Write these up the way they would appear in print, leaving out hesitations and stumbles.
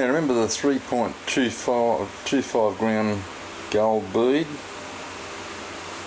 Now remember the 3.25 gram gold bead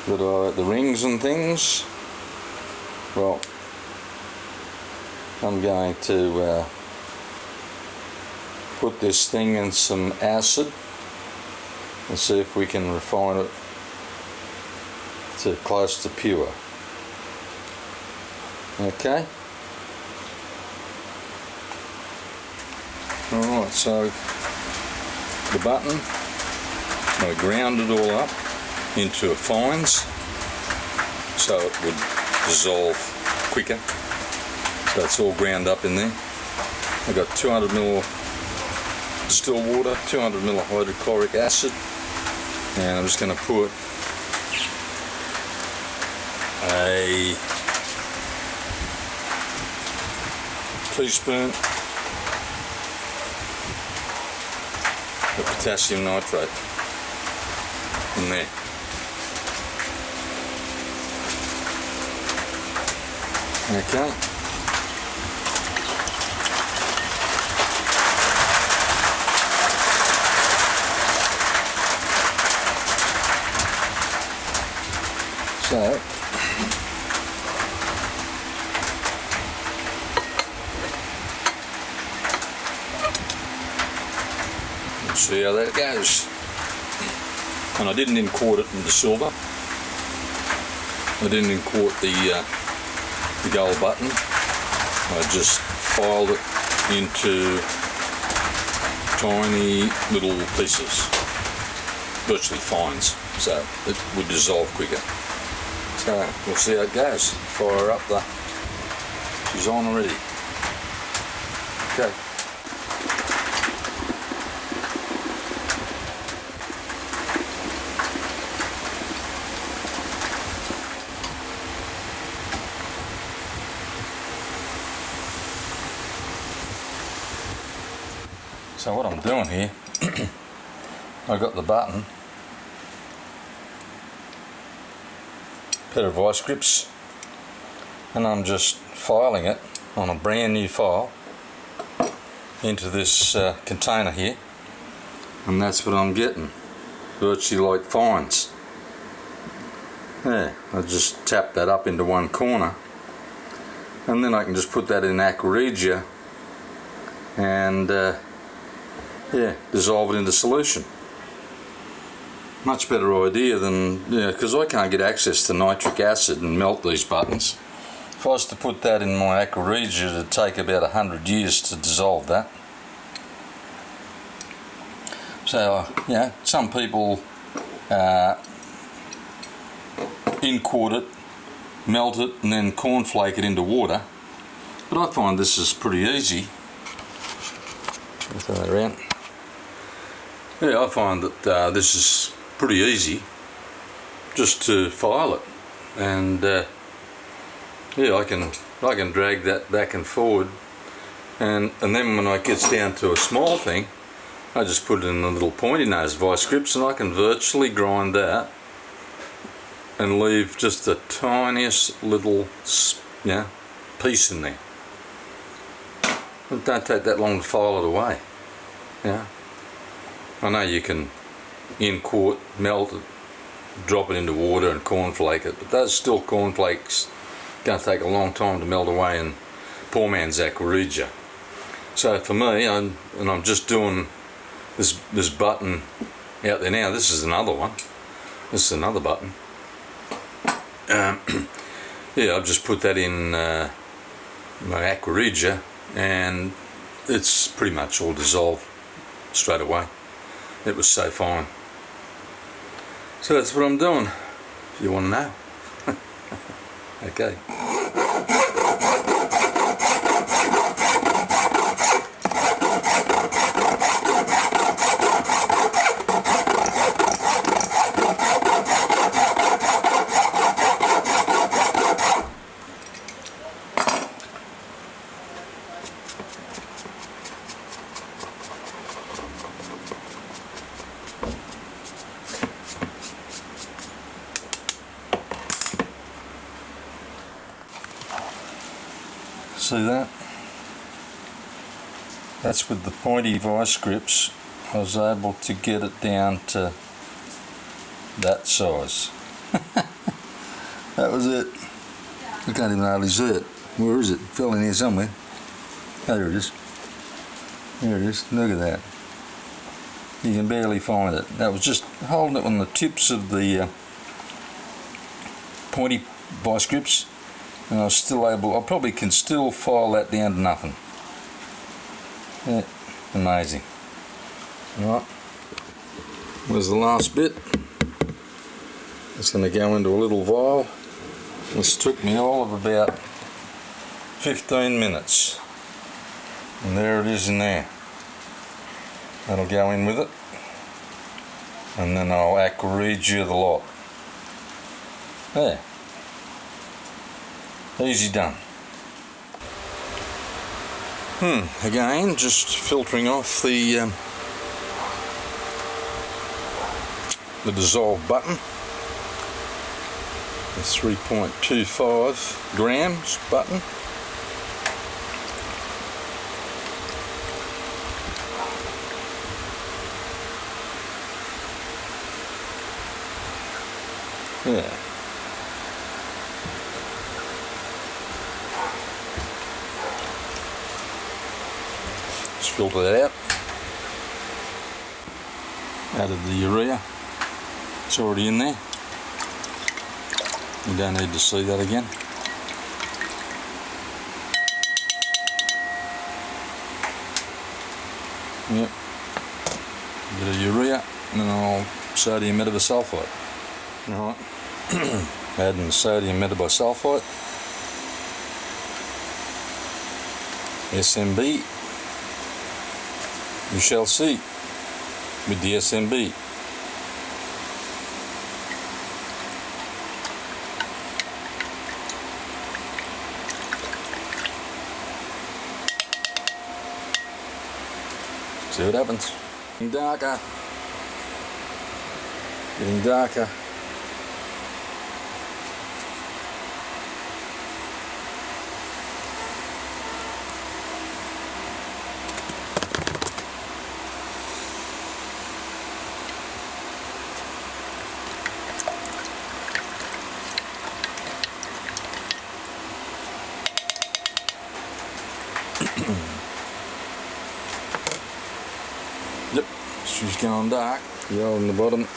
that the rings and things? Well, I'm going to put this thing in some acid and see if we can refine it to close to pure. Okay. Alright, so the button, I ground it all up into a fines so it would dissolve quicker. So it's all ground up in there. I've got 200 ml distilled water, 200 ml hydrochloric acid, and I'm just going to put a teaspoon of potassium nitrate in there. Okay. So let's see how that goes. And I didn't inquart it into silver. I didn't inquart the gold button. I just filed it into tiny little pieces, virtually fines, so it would dissolve quicker. So we'll see how it goes. Fire up the, she's on already. Okay. So what I'm doing here, I've got the button, pair of vice grips, and I'm just filing it on a brand new file into this container here, and that's what I'm getting, virtually like fines. Yeah, I just tap that up into one corner, and then I can just put that in Aquaregia and yeah, dissolve it into solution. Much better idea than, because I can't get access to nitric acid and melt these buttons. If I was to put that in my Aquaregia, it would take about 100 years to dissolve that. So, some people inquart it, melt it, and then cornflake it into water. But I find this is pretty easy. Throw that around. Yeah, I find that this is pretty easy, just to file it, and yeah, I can drag that back and forward, and then when it gets down to a small thing, I just put it in the little pointy nose vice grips, and I can virtually grind that and leave just the tiniest little piece in there. It don't take that long to file it away. Yeah. I know you can inquart, melt it, drop it into water and cornflake it, but those still cornflakes going to take a long time to melt away in poor man's Aquaregia. So for me, I'm just doing this button out there now. This is another one. This is another button. Yeah, I've just put that in my Aquaregia, and it's pretty much all dissolved straight away. It was so fine. So that's what I'm doing, if you want to know. Okay. See that? That's with the pointy vice grips. I was able to get it down to that size. That was it. I can't even hardly see it. Where is it? It fell in here somewhere. Oh, there it is. There it is. Look at that. You can barely find it. That was just holding it on the tips of the pointy vice grips, and I was still able, I probably can still file that down to nothing. Yeah, amazing. Right, where's the last bit? It's going to go into a little vial. This took me all of about 15 minutes, and there it is in there. That'll go in with it, and then I'll Aquaregia the lot. There. Easy done. Again, just filtering off the dissolve button. The 3.25 grams button. Yeah. Just filter that out. Added the urea. It's already in there. You don't need to see that again. Yep. A bit of urea, and then I'll sodium metabisulfite. Right. Adding sodium metabisulfite. SMB. You shall see with the SMB. See what happens. Getting darker. Getting darker. Yep, she's going dark. Yellow on the bottom,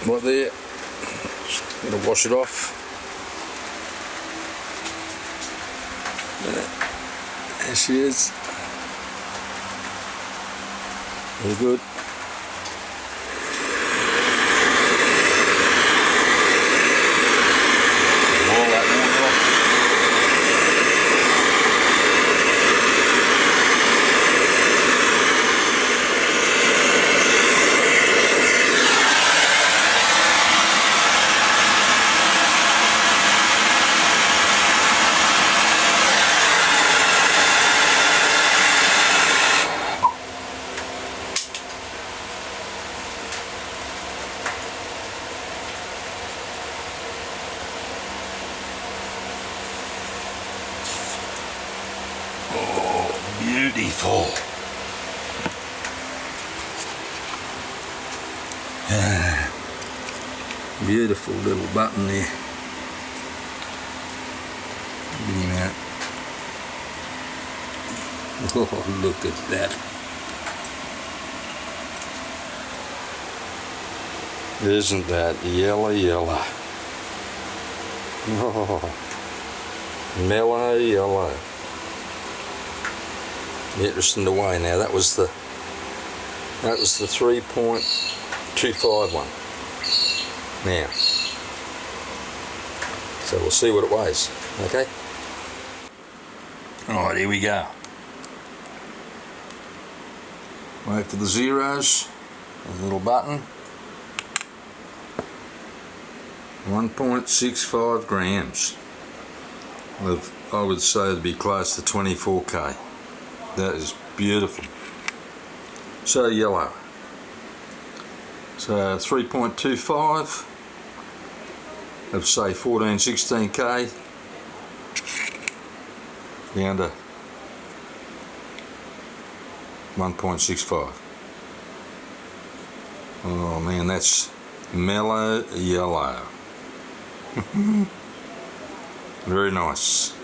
right there. Just gotta wash it off. There she is. Very good. All that water off. Beautiful. Beautiful little button there. Get him out. Oh, look at that. Isn't that yellow, yellow? Oh, mellow yellow. Interesting away now. That was the 3.25 one. Now, so we'll see what it weighs. Okay. All right, here we go. Wait for the zeros. There's a little button. 1.65 grams. I would say it'd be close to 24k. That is beautiful. So yellow. So 3.25 of say 14-16k down to 1.65. Oh man, that's mellow yellow. Very nice.